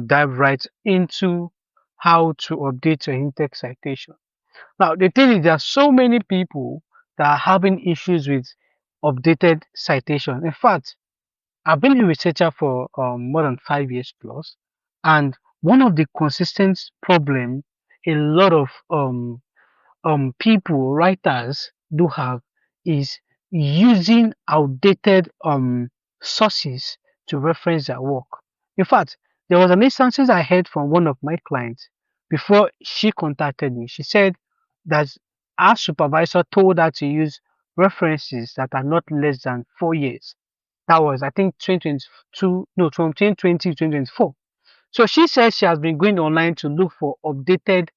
dive right into how to update your in-text citation. Now, the thing is, there are so many people that are having issues with updated citation. In fact, I've been a researcher for more than 5 years plus, and one of the consistent problem a lot of people, writers do have is using outdated sources to reference their work. In fact, there was an instance I heard from one of my clients before she contacted me. She said that our supervisor told her to use references that are not less than 4 years. That was, I think, 2022, no, from 2020 to 2024. So she says she has been going online to look for updated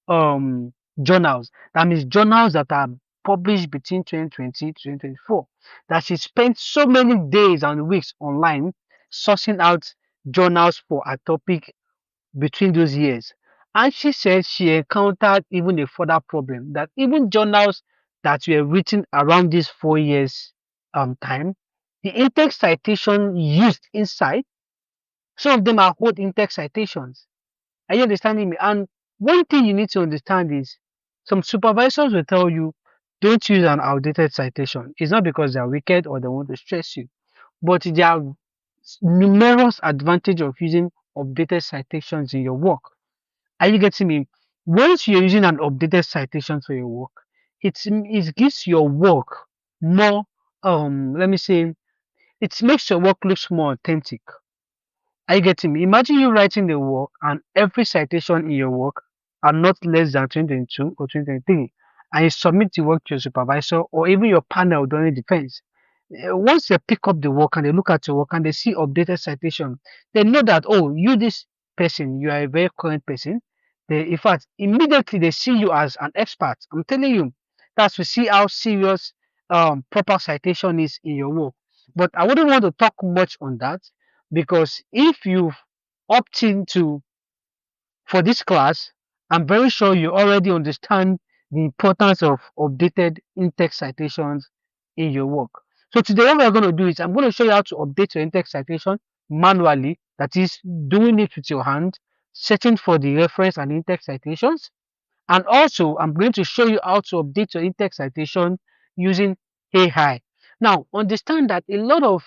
um journals. That means journals that are published between 2020 to 2024. That she spent so many days and weeks online sourcing out journals for a topic between those years. And she said she encountered even a further problem that even journals that were written around these 4 years time, the in-text citation used inside, some of them are old in-text citations. Are you understanding me? And one thing you need to understand is some supervisors will tell you don't use an outdated citation. It's not because they are wicked or they want to stress you, but there are numerous advantages of using updated citations in your work. Are you getting me? Once you're using an updated citation for your work, it gives your work more let me say, it makes your work looks more authentic. Are you getting me? Imagine you writing the work and every citation in your work are not less than 2022 or 2023, and you submit the work to your supervisor or even your panel during defense. Once they pick up the work and they look at your work and they see updated citation, they know that, oh, you, this person, you are a very current person. In fact, immediately they see you as an expert. I'm telling you, that's to see how serious proper citation is in your work. But I wouldn't want to talk much on that because if you opt into for this class, I'm very sure you already understand the importance of updated in-text citations in your work. So today what we're going to do is I'm going to show you how to update your in-text citation manually, that is doing it with your hand, searching for the reference and in-text citations. And also I'm going to show you how to update your in-text citation using AI. Now understand that a lot of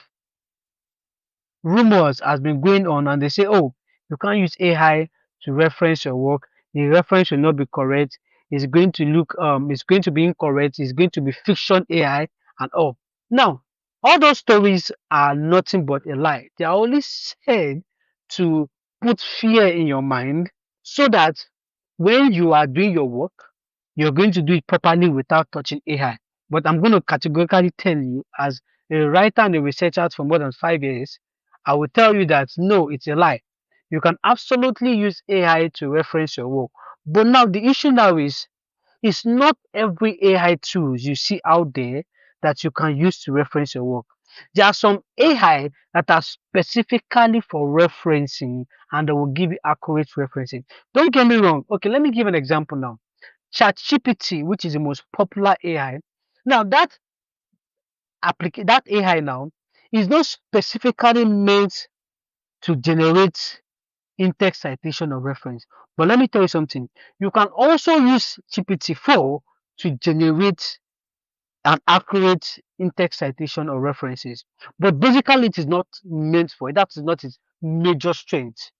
rumors has been going on and they say, oh, you can't use AI to reference your work. The reference will not be correct. It's going to look it's going to be incorrect. It's going to be fiction AI and all. Now, all those stories are nothing but a lie. They are only said to put fear in your mind so that when you are doing your work, you're going to do it properly without touching AI. But I'm going to categorically tell you, as a writer and a researcher for more than 5 years, I will tell you that no, it's a lie. You can absolutely use AI to reference your work. But now the issue now is it's not every AI tools you see out there that you can use to reference your work. There are some AI that are specifically for referencing and they will give you accurate referencing. Don't get me wrong. Okay, let me give an example now. ChatGPT, which is the most popular AI. Now that AI now is not specifically meant to generate in-text citation or reference. But let me tell you something. You can also use GPT-4 to generate an accurate in-text citation or references. But basically, it is not meant for it. That is not its major strength.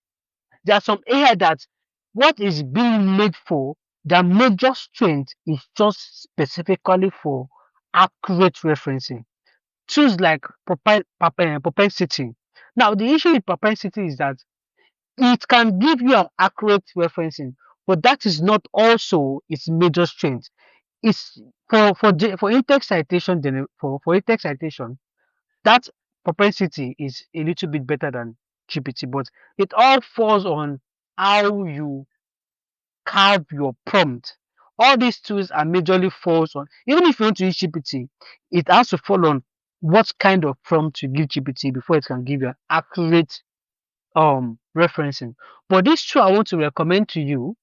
There are some AI that what is being made for, their major strength is just specifically for accurate referencing. Tools like propensity. Now, the issue with propensity is that it can give you an accurate referencing, but that is not also its major strength. It's for in-text citation for in-text citation, that propensity is a little bit better than GPT, but it all falls on how you carve your prompt. All these tools are majorly falls on, even if you want to use GPT, it has to fall on what kind of prompt you give GPT before it can give you an accurate referencing. But this tool I want to recommend to you,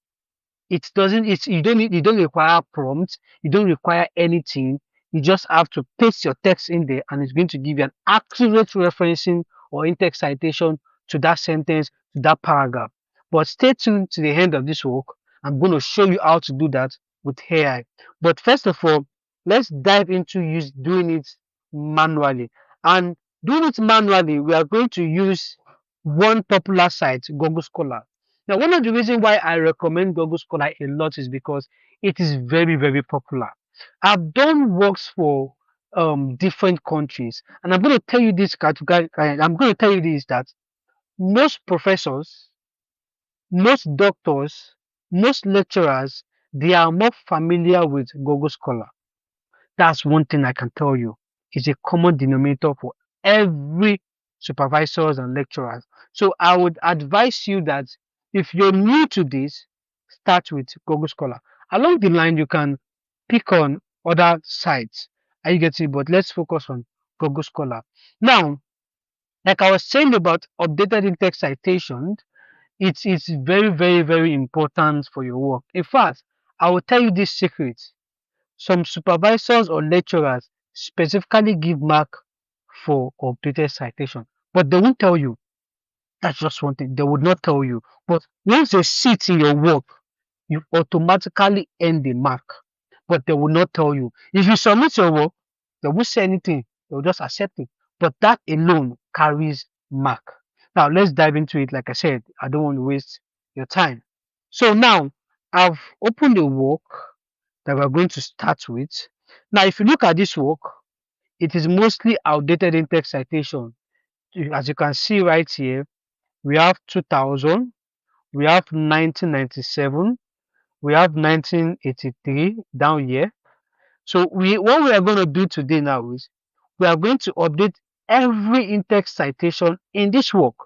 it doesn't it's you don't require prompts, you don't require anything. You just have to paste your text in there and it's going to give you an accurate referencing or in-text citation to that sentence, to that paragraph. But stay tuned to the end of this work. I'm going to show you how to do that with AI. But first of all, let's dive into doing it manually. And doing it manually, we are going to use one popular site, Google Scholar. Now, one of the reasons why I recommend Google Scholar a lot is because it is very, very popular. I've done works for different countries, and I'm going to tell you this. I'm going to tell you this, that most professors, most doctors, most lecturers, they are more familiar with Google Scholar. That's one thing I can tell you. It's a common denominator for every supervisors and lecturers. So I would advise you that if you're new to this, start with Google Scholar. Along the line, you can pick on other sites. Are you getting it? But let's focus on Google Scholar. Now, like I was saying about updated in-text citation, it's very, very, very important for your work. In fact, I will tell you this secret. Some supervisors or lecturers specifically give mark for updated citation, but they won't tell you. That's just one thing. They would not tell you. But once they see it in your work, you automatically earn the mark. But they will not tell you. If you submit your work, they won't say anything. They'll just accept it. But that alone carries mark. Now let's dive into it. Like I said, I don't want to waste your time. So now I've opened the work that we're going to start with. Now, if you look at this work, it is mostly outdated in-text citation. As you can see right here, we have 2000, we have 1997, we have 1983 down here. So what we are going to do today now is we are going to update every in-text citation in this work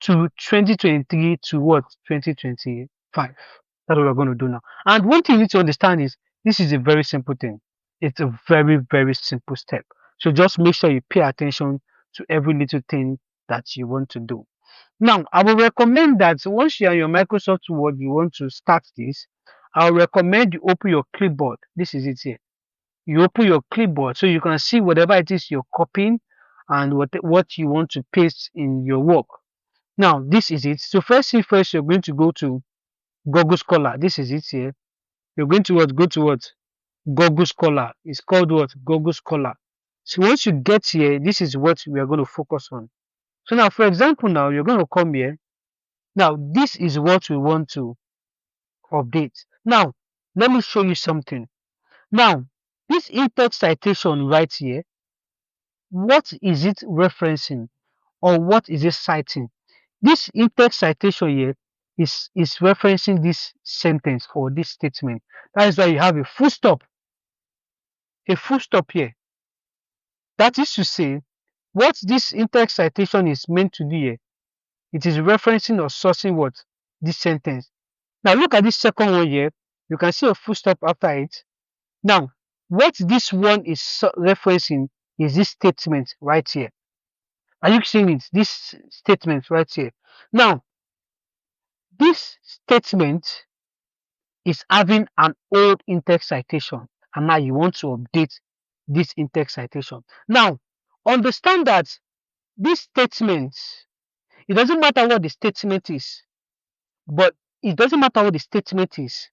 to 2023 to what? 2025. That's what we're going to do now. And one thing you need to understand is this is a very simple thing. It's a very, very simple step. So just make sure you pay attention to every little thing that you want to do. Now, I will recommend that once you're on your Microsoft Word, you want to start this, I'll recommend you open your clipboard. This is it here. You open your clipboard so you can see whatever it is you're copying and what you want to paste in your work. Now, this is it. So first thing first, you're going to go to Google Scholar. This is it here. You're going to what? Go to what? Google Scholar. It's called what? Google Scholar. So once you get here, this is what we are going to focus on. So now, for example, now you're going to come here. Now, this is what we want to update. Now, let me show you something. Now, this in-text citation right here, what is it referencing or what is it citing? This in-text citation here is referencing this sentence or this statement. That is why you have a full stop. A full stop here. That is to say, what this in-text citation is meant to do here, it is referencing or sourcing what? This sentence. Now look at this second one here. You can see a full stop after it. Now, what this one is referencing is this statement right here. Are you seeing it? This statement right here. Now, this statement is having an old in-text citation, and now you want to update this in-text citation. Now, understand that this statement, it doesn't matter what the statement is, but it doesn't matter what the statement is,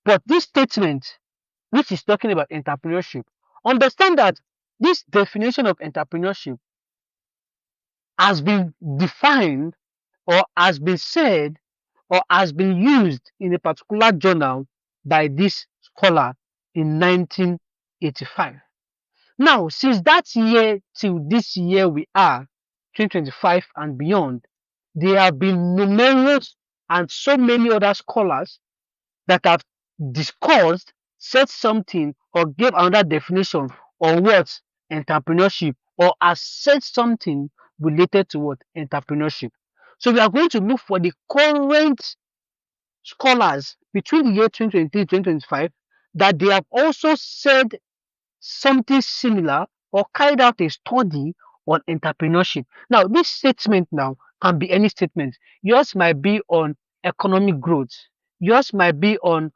but this statement, which is talking about entrepreneurship, understand that this definition of entrepreneurship has been defined or has been said or has been used in a particular journal by this scholar in 1985. Now, since that year till this year we are, 2025 and beyond, there have been numerous and so many other scholars that have discussed, said something, or gave another definition on what entrepreneurship, or has said something related to what entrepreneurship. So we are going to look for the current scholars between the year 2023 and 2025 that they have also said something similar or carried out a study on entrepreneurship. Now, this statement now can be any statement. Yours might be on economic growth. Yours might be on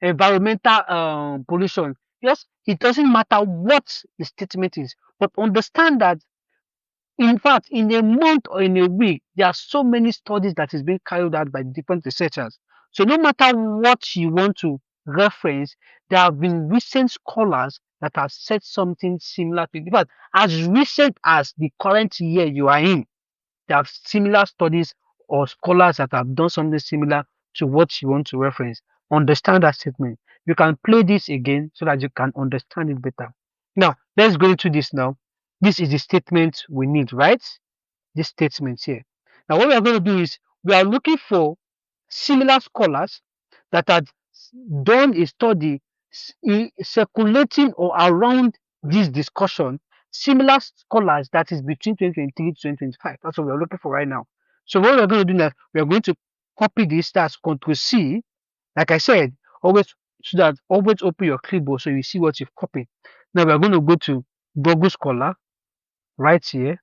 environmental pollution. Yes, it doesn't matter what the statement is, but understand that In fact, in a month or in a week, there are so many studies that is being carried out by different researchers. So no matter what you want to reference, there have been recent scholars that have said something similar to it. In fact, as recent as the current year you are in, there are similar studies or scholars that have done something similar to what you want to reference. Understand that statement. You can play this again so that you can understand it better. Now, let's go into this now. This is the statement we need, right? This statement here. Now, what we are going to do is we are looking for similar scholars that had done a study circulating or around this discussion, similar scholars that is between 2023 to 2025. That's what we're looking for right now. So what we're going to do now, we are going to copy this, that's Ctrl C. Like I said, always so that always open your clipboard so you see what you've copied. Now we're going to go to Google Scholar right here.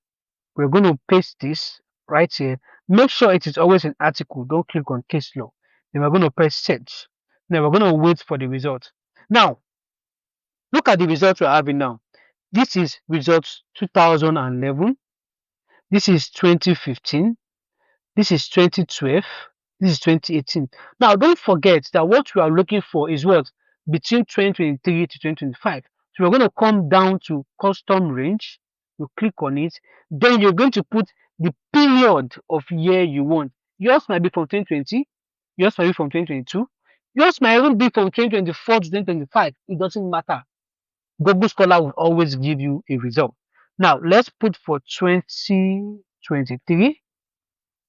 We're going to paste this right here. Make sure it is always an article. Don't click on case law. Then we're going to press search. Then we're going to wait for the result. Now, look at the results we're having now. This is results 2011. This is 2015. This is 2012. This is 2018. Now, don't forget that what we are looking for is what? Between 2023 to 2025. So we're going to come down to custom range. You click on it. Then you're going to put the period of year you want. Yours might be from 2020. Yours might be from 2022. Yours might even be from 2024 to 2025. It doesn't matter. Google Scholar will always give you a result. Now, let's put for 2023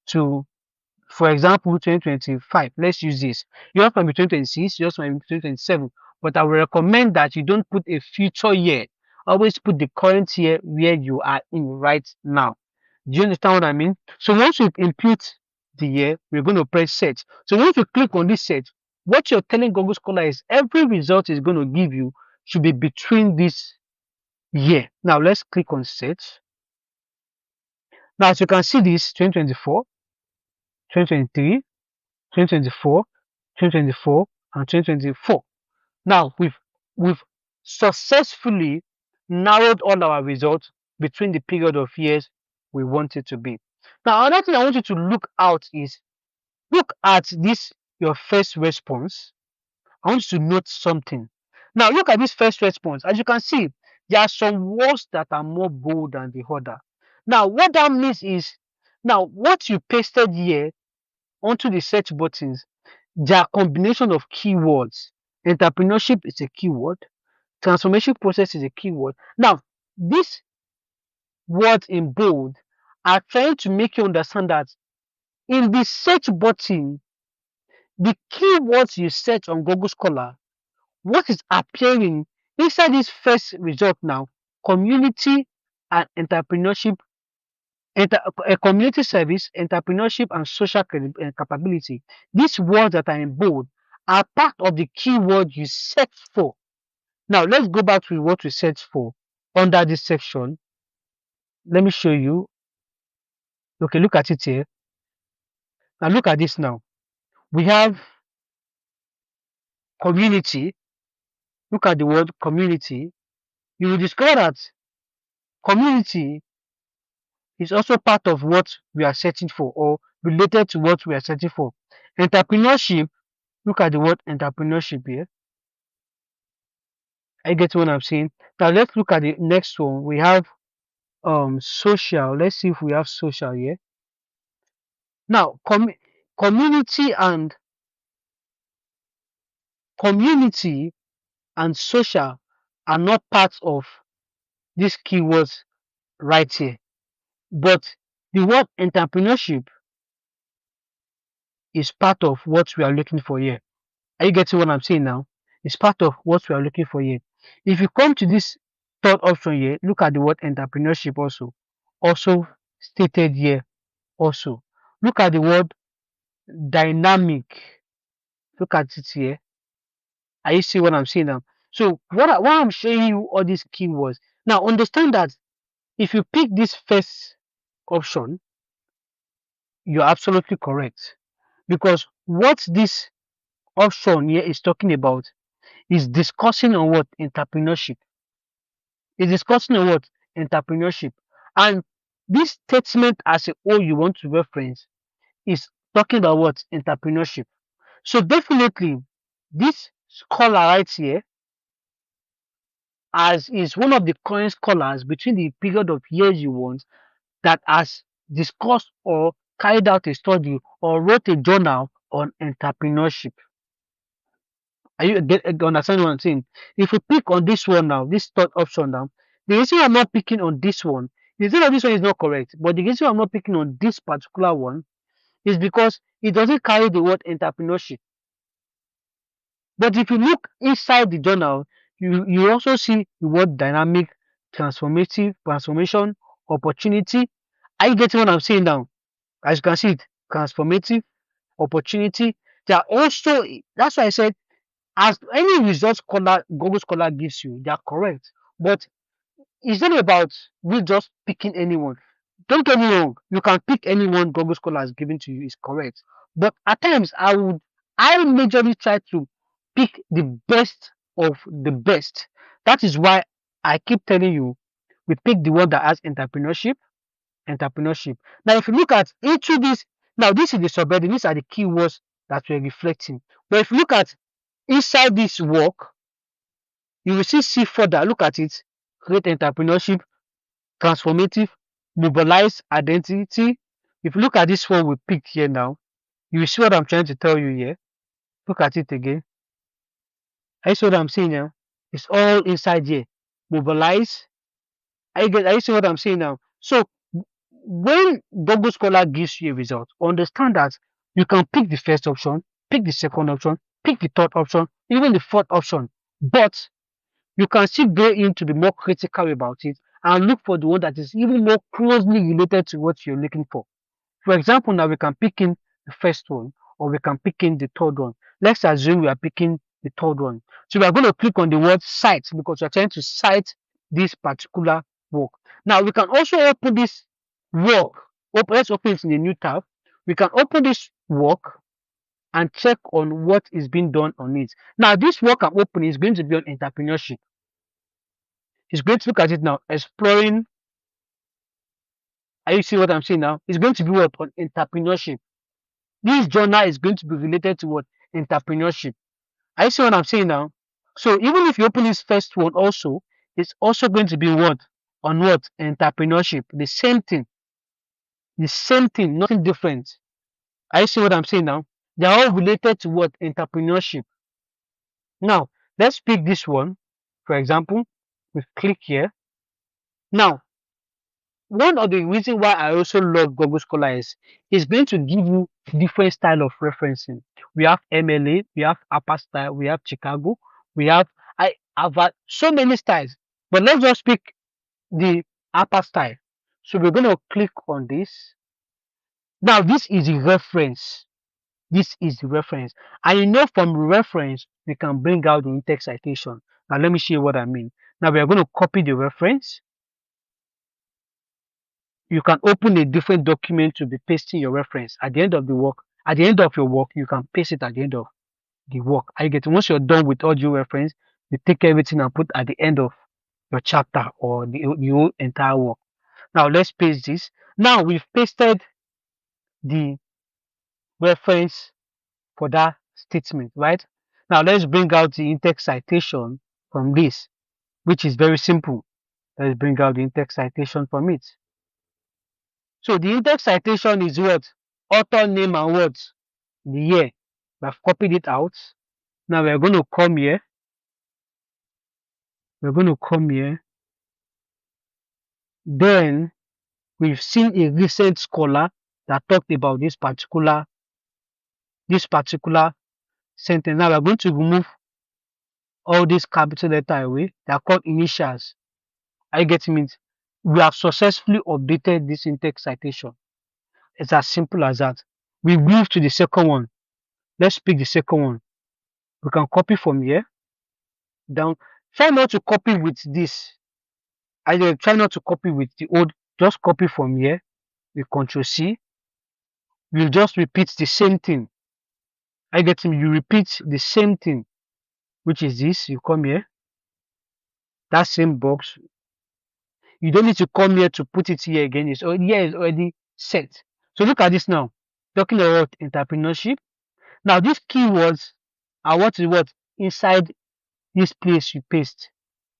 to, for example, 2025. Let's use this. Yours might be 2026, yours might be 2027. But I will recommend that you don't put a future year. Always put the current year where you are in right now. Do you understand what I mean? So once you input the year, we're going to press search. So once you click on this search, what you're telling Google Scholar is every result is going to give you should be between this year. Now let's click on search. Now as you can see this 2024, 2023, 2024, 2024, and 2024. Now we've successfully narrowed all our results between the period of years we want it to be. Now another thing I want you to look out is look at this your first response. I want you to note something. Now look at this first response. As you can see, there are some words that are more bold than the other. Now what that means is now what you pasted here onto the search buttons, they are combination of keywords. Entrepreneurship is a keyword. Transformation process is a keyword. Now, these words in bold are trying to make you understand that in the search button, the keywords you search on Google Scholar, what is appearing inside this first result now, community and entrepreneurship, community service, entrepreneurship, and social capability. These words that are in bold are part of the keyword you search for. Now, let's go back to what we searched for under this section. Let me show you. Okay, look at it here. Now, look at this now. We have community. Look at the word community. You will discover that community is also part of what we are searching for or related to what we are searching for. Entrepreneurship, look at the word entrepreneurship here. I get what I'm saying. Now let's look at the next one. We have social. Let's see if we have social here. Now community and social are not part of these keywords right here. But the word entrepreneurship is part of what we are looking for here. Are you getting what I'm saying now? It's part of what we are looking for here. If you come to this third option here, look at the word entrepreneurship also stated here also. Look at the word dynamic. Look at it here. Are you see what I'm saying now? So what I'm showing you all these keywords. Now understand that if you pick this first option, you're absolutely correct. Because what this option here is talking about is discussing on what entrepreneurship. It's discussing on what entrepreneurship. And this statement as a whole you want to reference is talking about what? Entrepreneurship. So definitely, this scholar right here, as is one of the current scholars between the period of years you want, that has discussed or carried out a study or wrote a journal on entrepreneurship. Are you understand what I'm saying? If we pick on this one now, this third option now, the reason I'm not picking on this one, the reason that this one is not correct, but the reason I'm not picking on this particular one is because it doesn't carry the word entrepreneurship. But if you look inside the journal, you also see the word dynamic, transformative, transformation, opportunity. Are you getting what I'm saying now? As you can see it, transformative, opportunity. They are also, that's why I said, as any result scholar, Google Scholar gives you, they are correct. But it's not about we just picking anyone. Don't get me wrong, you can pick anyone Google Scholar has given to you is correct. But at times I majorly try to pick the best of the best. That is why I keep telling you we pick the one that has entrepreneurship. Entrepreneurship. Now if you look at into this, now this is the subheading, these are the keywords that we're reflecting. But if you look at inside this work, you will see further, look at it, create entrepreneurship, transformative, mobilize identity. If you look at this one we picked here now, you will see what I'm trying to tell you here. Look at it again. I see what I'm saying now. It's all inside here. Mobilize. I see what I'm saying now. So when Google Scholar gives you a result, understand that you can pick the first option, pick the second option, pick the third option, even the fourth option. But you can still go in to be more critical about it and look for the one that is even more closely related to what you're looking for. For example, now we can pick in the first one or we can pick in the third one. Let's assume we are picking the third one. So we are going to click on the word cite because we're trying to cite this particular work. Now we can also open this work. Let's open it in a new tab. We can open this work and check on what is being done on it. Now this work I'm opening is going to be on entrepreneurship. It's going to look at it now, exploring. Are you see what I'm saying now? It's going to be what on entrepreneurship. This journal is going to be related to what entrepreneurship. Are you see what I'm saying now? So even if you open this first one also, it's also going to be what on what entrepreneurship. The same thing, nothing different. Are you see what I'm saying now? They are all related to what entrepreneurship. Now let's pick this one. For example, we click here. Now one of the reasons why I also love Google Scholar is it's going to give you different style of referencing. We have MLA, we have Upper style, we have Chicago, we have I have so many styles. But let's just pick the Upper style. So we're going to click on this. Now this is the reference. This is the reference. And you know from reference we can bring out the in-text citation. Now let me show you what I mean. Now we are going to copy the reference. You can open a different document to be pasting your reference at the end of the work. At the end of your work, you can paste it at the end of the work. I get once you're done with all your reference, you take everything and put at the end of your chapter or the whole entire work. Now let's paste this. Now we've pasted the reference for that statement, right? Now let's bring out the in-text citation from this, which is very simple. Let's bring out the in-text citation from it. So the in-text citation is what? Author name and what? The year. We have copied it out. Now we're going to come here. We're going to come here. Then we've seen a recent scholar that talked about this particular sentence. Now we're going to remove all these capital letter away. They are called initials. I get it. We have successfully updated this in-text citation. It's as simple as that. We move to the second one. Let's pick the second one. We can copy from here down. Try not to copy with this. I try not to copy with the old. Just copy from here. We Control C. We'll just repeat the same thing. I get him. You repeat the same thing, which is this. You come here. That same box. You don't need to come here to put it here again. It's already here is already set. So look at this now. Talking about entrepreneurship. Now these keywords are what inside this place you paste.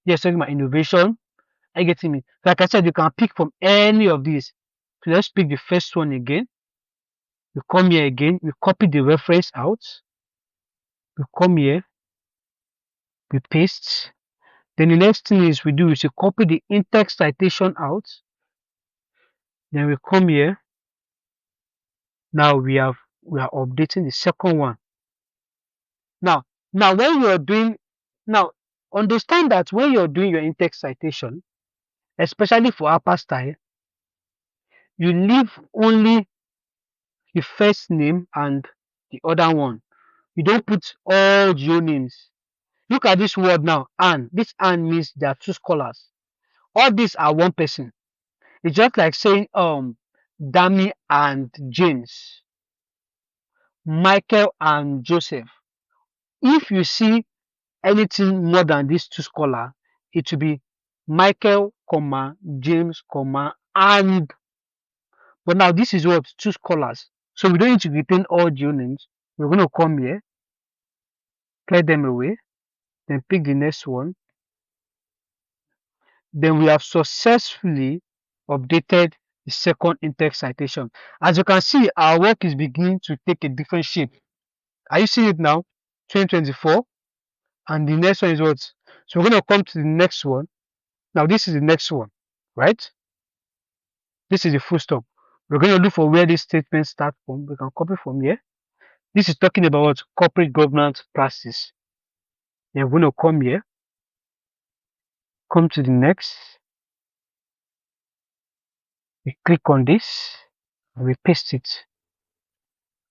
Yes, talking about innovation. Are you getting me? Like I said, you can pick from any of these. So let's pick the first one again. We come here again. We copy the reference out. We come here. We paste. Then the next thing is we do is we copy the in-text citation out. Then we come here. Now we are updating the second one. Now when you're doing now understand that when you're doing your in-text citation, especially for upper style, you leave only the first name and the other one. You don't put all your names. Look at this word now, and. This and means there are two scholars. All these are one person. It's just like saying Dami and James, Michael and Joseph. If you see anything more than these two scholars, it will be Michael, comma, James, comma, and. But now this is what two scholars. So we don't need to retain all the names. We're going to come here, clear them away, then pick the next one. Then we have successfully updated the second in-text citation. As you can see, our work is beginning to take a different shape. Are you seeing it now? 2024. And the next one is what? So we're going to come to the next one. Now this is the next one, right? This is the full stop. We're going to look for where this statement starts from. We can copy from here. This is talking about what? Corporate governance practice. Then we're going to come here. Come to the next. We click on this. And we paste it.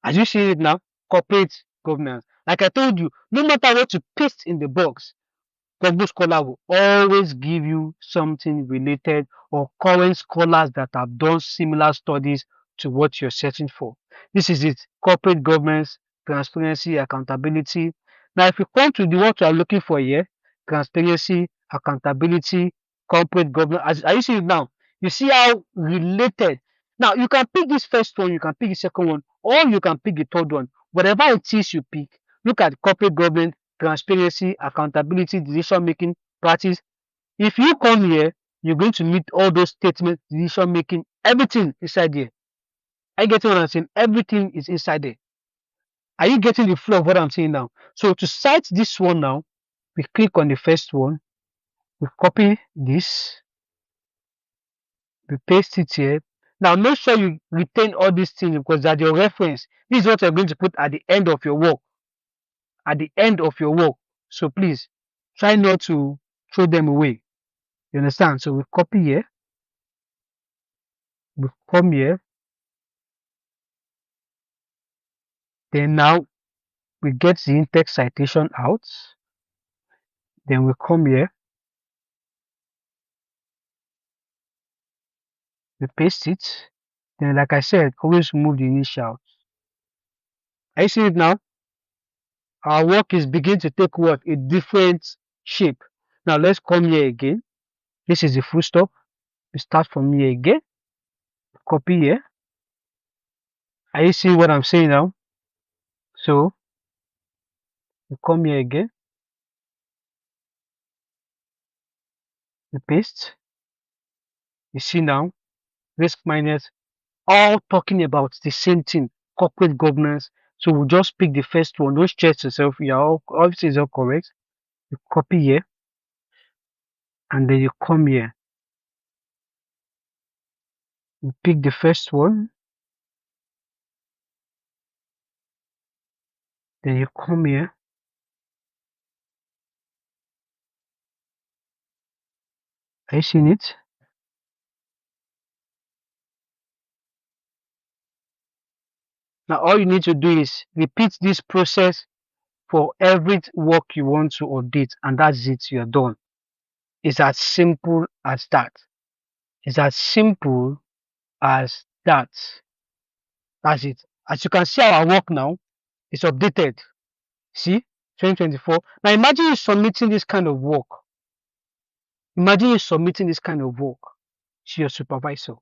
As you see it now, corporate governance. Like I told you, no matter what you paste in the box, Google Scholar will always give you something related or current scholars that have done similar studies to what you're searching for. This is it. Corporate governance, transparency, accountability. Now, if you come to the what you are looking for here, transparency, accountability, corporate governance, as you see it now, you see how related. Now, you can pick this first one, you can pick the second one, or you can pick the third one. Whatever it is you pick, look at corporate governance, transparency, accountability, decision making practice. If you come here, you're going to meet all those statements, decision making, everything inside here. Are you getting what I'm saying? Everything is inside there. Are you getting the flow of what I'm saying now? So to cite this one now, we click on the first one, we copy this, we paste it here. Now make sure you retain all these things because they're your reference. This is what you're going to put at the end of your work. At the end of your work. So please try not to throw them away. You understand? So we copy here, we come here, then now we get the in-text citation out, then we come here, we paste it, then like I said, always move the initials. Are you seeing it now? Our work is beginning to take what? A different shape. Now let's come here again. This is the full stop. We start from here again, copy here. Are you seeing what I'm saying now? So we come here again, we paste. You see now, risk minus, all talking about the same thing, corporate governance. So we'll just pick the first one. Don't stress yourself. You are all obviously is all correct. You copy here, and then you come here. You pick the first one, then you come here. Are you seeing it? Now all you need to do is repeat this process for every work you want to audit, and that's it. You're done. It's as simple as that. It's as simple as that. That's it. As you can see, our work now is updated. See, 2024. Now imagine you submitting this kind of work. Imagine you submitting this kind of work. to your supervisor.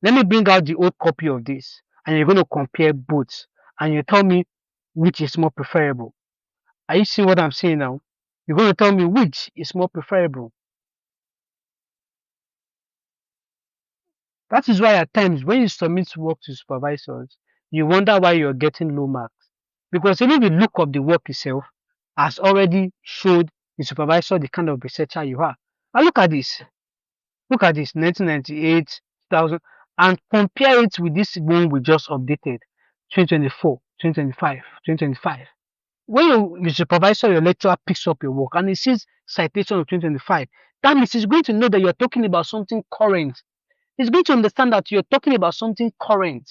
Let me bring out the old copy of this, and you're going to compare both, and you tell me which is more preferable. Are you seeing what I'm saying now? You're going to tell me which is more preferable. That is why at times when you submit work to supervisors, you wonder why you're getting low marks. Because even the look of the work itself has already showed the supervisor the kind of researcher you are. And look at this. Look at this, 1998, 2000, and compare it with this one we just updated, 2024, 2025, 2025. When your supervisor, your lecturer picks up your work and he sees citation of 2025, that means he's going to know that you're talking about something current. He's going to understand that you're talking about something current,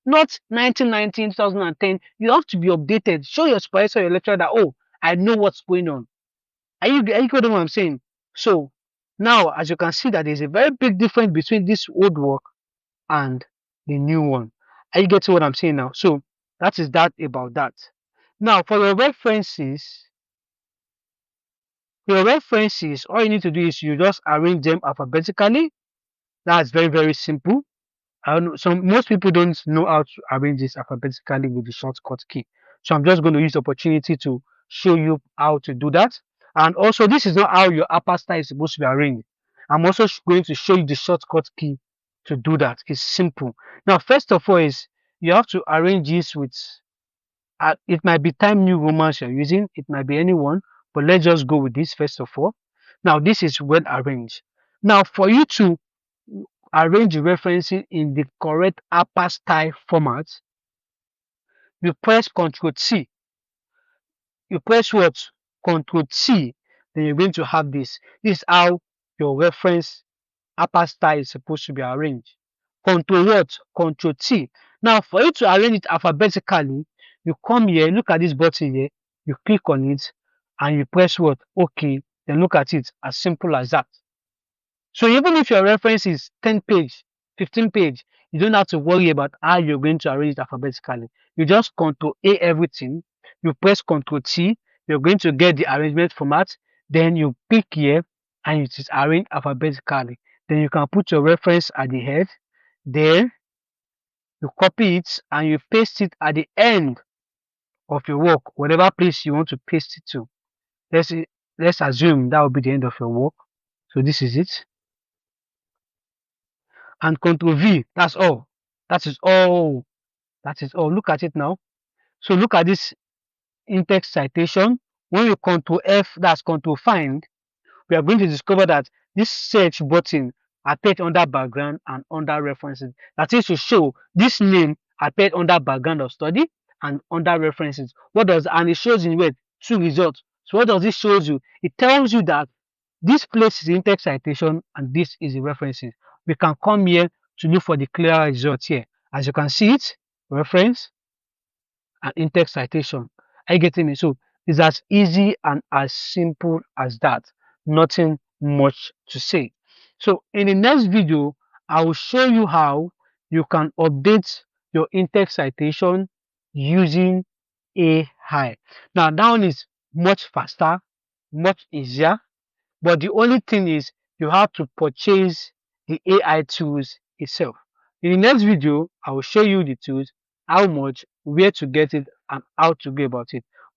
not 1919, 2010. You have to be updated. Show your supervisor, your lecturer that, oh, I know what's going on. Are you getting what I'm saying? So now, as you can see, that there's a very big difference between this old work and the new one. Are you getting what I'm saying now? So that is that about that. Now, for your references, all you need to do is you just arrange them alphabetically. That's very, very simple. I know most people don't know how to arrange this alphabetically with the shortcut key. So I'm just going to use the opportunity to show you how to do that. And also, this is not how your upper style is supposed to be arranged. I'm also going to show you the shortcut key to do that. It's simple. Now, first of all, is you have to arrange this with. It might be Time New Romance you're using. It might be anyone, but let's just go with this first of all. Now, this is well arranged. Now, for you to arrange the referencing in the correct upper style format, you press Ctrl T. You press what? Ctrl T. Then you're going to have this. This is how your reference upper style is supposed to be arranged. Ctrl what? Ctrl T. Now, for you to arrange it alphabetically, you come here, look at this button here, you click on it, and you press what? OK. Then look at it, as simple as that. So even if your reference is 10 page, 15 page, you don't have to worry about how you're going to arrange it alphabetically. You just Ctrl A everything, you press Ctrl T, you're going to get the arrangement format, then you pick here and it is arranged alphabetically. Then you can put your reference at the head, there, you copy it and you paste it at the end of your work, whatever place you want to paste it to. Let's assume that will be the end of your work. So this is it. And Ctrl V, that's all. That is all. That is all. Look at it now. So look at this in-text citation. When you Ctrl F, that's Ctrl Find, we are going to discover that this search button appeared under background and under references. That is to show this name appeared under background of study and under references. And it shows in where 2 results. So what does this show you? It tells you that this place is in-text citation and this is the references. We can come here to look for the clear results here. As you can see it, reference and in-text citation. Are you getting me? So it's as easy and as simple as that. Nothing much to say. So in the next video, I will show you how you can update your in-text citation using AI. Now that one is much faster, much easier, but the only thing is you have to purchase the AI tools itself. In the next video, I will show you the tools, how much, where to get it, and how to go about it.